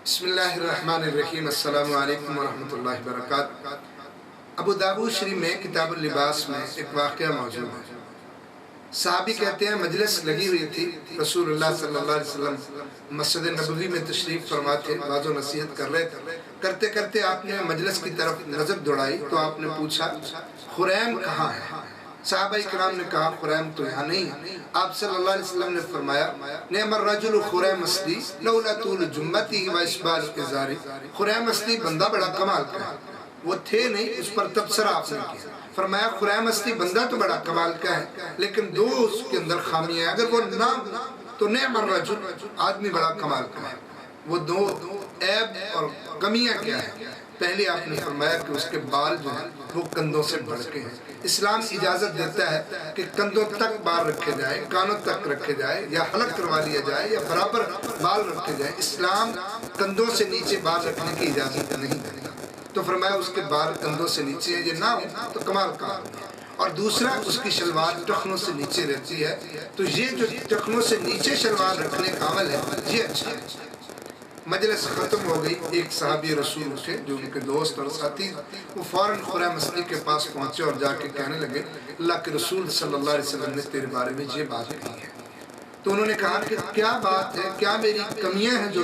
بسم اللہ الرحمن الرحیم۔ السلام علیکم ورحمۃ اللہ وبرکاتہ۔ ابو داؤد شریف میں کتاب اللباس میں ایک واقعہ موجود ہے۔ صحابی کہتے ہیں مجلس لگی ہوئی تھی، رسول اللہ صلی اللہ علیہ وسلم مسجد نبوی میں تشریف فرما تھے، واعظ و نصیحت کر رہے تھے۔ کرتے کرتے آپ نے مجلس کی طرف نظر دوڑائی تو آپ نے پوچھا خریم کہاں ہے؟ صحابہ کرام نے کہا خریم تو یہاں نہیں ہے۔ آپ صلی اللہ علیہ وسلم نے فرمایا نعم الرجل خریم اصلی لولا طول جمتی و اشبال ازاری۔ خریم اصلی بندہ بڑا کمال کا ہے، وہ تھے نہیں، اس پر تبصرہ آپ نے کیا۔ فرمایا خریم اصلی بندہ تو بڑا کمال کا ہے لیکن دو اس کے اندر خامیاں ہیں، اگر وہ نہ تو نعم الرجل آدمی بڑا کمال کا ہے۔ وہ دو عیب اور کمیاں کیا ہیں؟ پہلے آپ نے فرمایا کہ اس کے بال جو ہیں وہ کندھوں سے بڑھ کے ہیں۔ اسلام اجازت دیتا ہے کہ کندھوں تک بال رکھے جائے، کانوں تک رکھے جائے، یا حلق کروا لیا جائے یا برابر بال رکھے جائے۔ اسلام کندھوں سے نیچے بال رکھنے کی اجازت نہیں دیتا۔ تو فرمایا اس کے بال کندھوں سے نیچے یہ نہ ہو تو کمال کا ہے۔ اور دوسرا اس کی شلوار ٹخنوں سے نیچے رہتی ہے، تو یہ جو ٹخنوں سے نیچے شلوار رکھنے کا عمل ہے یہ اچھا ہے۔ مجلس ختم ہو گئی، ایک صحابی رسول تھے جو ان کے دوست اور ساتھی، وہ فوراً خریم اصلی کے پاس پہنچے اور جا کے کہنے لگے اللہ کے رسول صلی اللہ علیہ وسلم نے تیرے بارے میں یہ بات کہی ہے۔ تو انہوں نے کہا کہ کیا بات ہے، کیا میری کمیاں ہیں جو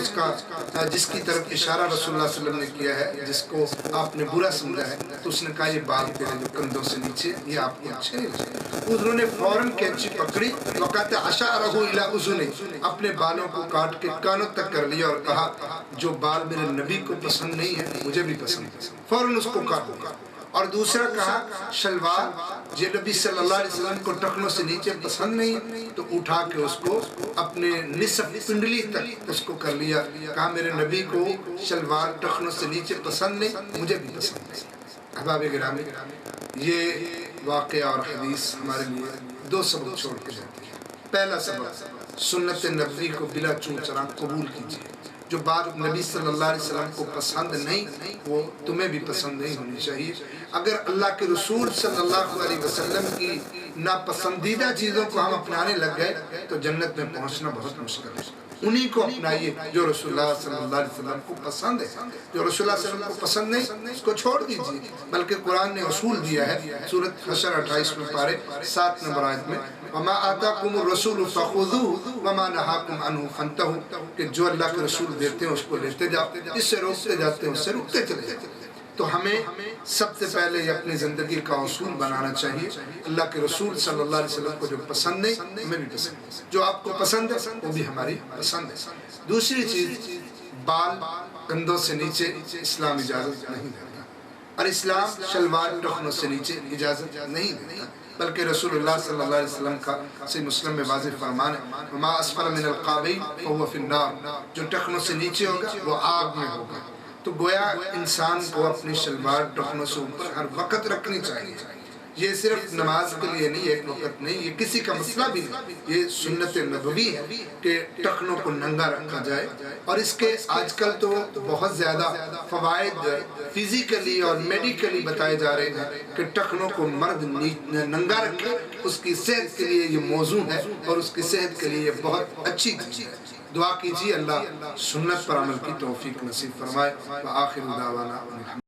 جس کی طرف اشارہ رسول اللہ صلی اللہ علیہ وسلم نے کیا ہے، جس کو آپ نے برا سمجھا ہے؟ تو اس نے کہا یہ بال تیرے جو کندھوں سے نیچے یہ آپ کو اچھے نہیں لگے۔ انہوں نے فوراً کینچی پکڑی، وقت اشارہ الی اذنہ، اپنے بالوں کو کاٹ کے کانوں تک کر لیا اور کہا جو بال میرے نبی کو پسند نہیں ہے مجھے بھی پسند ہے، فوراً اس کو کاٹ دیا۔ اور دوسرا کہا شلوار یہ نبی صلی اللہ علیہ وسلم کو ٹخنوں سے نیچے پسند نہیں، تو اٹھا کے اس کو اپنے نصف پنڈلی تک اس کو کر لیا، کہا میرے نبی کو شلوار ٹخنوں سے نیچے پسند نہیں، مجھے بھی پسند نہیں۔ احباب گرامی، یہ واقعہ اور حدیث ہمارے لیے دو سبق چھوڑ کے جاتی ہے۔ پہلا سبق، سنت نبوی کو بلا چون چرا قبول کیجیے۔ جو بات نبی صلی اللہ علیہ وسلم کو پسند نہیں وہ تمہیں بھی پسند نہیں ہونی چاہیے۔ اگر اللہ کے رسول صلی اللہ علیہ وسلم کی ناپسندیدہ چیزوں کو ہم اپنانے لگ گئے تو جنت میں پہنچنا بہت مشکل ہے۔ انہی کو اپنائیے جو رسول اللہ صلی اللہ علیہ وسلم کو پسند ہے۔ جو رسول اللہ صلی اللہ علیہ وسلم کو پسند نہیں اس کو چھوڑ دیجیے، بلکہ قرآن نے اصول دیا ہے سورۃ حشر 28 پارے 7 نمبر آیت میں وَمَا آتَاكُمُ الرَّسُولُ فَخُذُوهُ وَمَا نَهَاكُمْ عَنْهُ فَانْتَهُوا، کہ جو اللہ کے رسول دیتے ہیں اس کو لیتے جاؤ، جس سے روکتے جاتے ہیں اس سے رکتے چلے جاتے ہیں۔ تو ہمیں سب سے پہلے یہ اپنی زندگی کا اصول بنانا چاہیے، اللہ کے رسول صلی اللہ علیہ وسلم کو جو پسند نہیں ہمیں بھی پسند ہے، جو آپ کو پسند ہے وہ بھی ہماری پسند ہے۔ دوسری چیز، بال کندھوں سے نیچے اسلام اجازت نہیں دیتا، اور اسلام شلوار ٹخنوں سے نیچے اجازت نہیں دیتا، بلکہ رسول اللہ صلی اللہ علیہ وسلم کا صحیح مسلم میں واضح فرمان ہے وَمَا أَسْفَلَ مِنَ الْقَعْبَيْنِ فَهُوَ فِي النَّارِ، جو ٹخنوں سے نیچے ہوگا وہ آگ میں ہوگا۔ تو گویا انسان کو اپنی شلوار ٹخنوں سے اوپر ہر وقت رکھنی چاہیے۔ یہ صرف نماز کے لیے نہیں، ایک وقت نہیں، یہ کسی کا مسئلہ بھی نہیں، یہ سنت نبوی ہے کہ ٹخنوں کو ننگا رکھا جائے۔ اور اس کے آج کل تو بہت زیادہ فوائد فزیکلی اور میڈیکلی بتائے جا رہے ہیں کہ ٹخنوں کو مرد ننگا رکھے، اس کی صحت کے لیے یہ موضوع ہے اور اس کی صحت کے لیے یہ بہت اچھی چیز ہے۔ دعا کیجیے اللہ سنت پر عمل کی توفیق نصیب فرمائے۔ وآخر دعوانا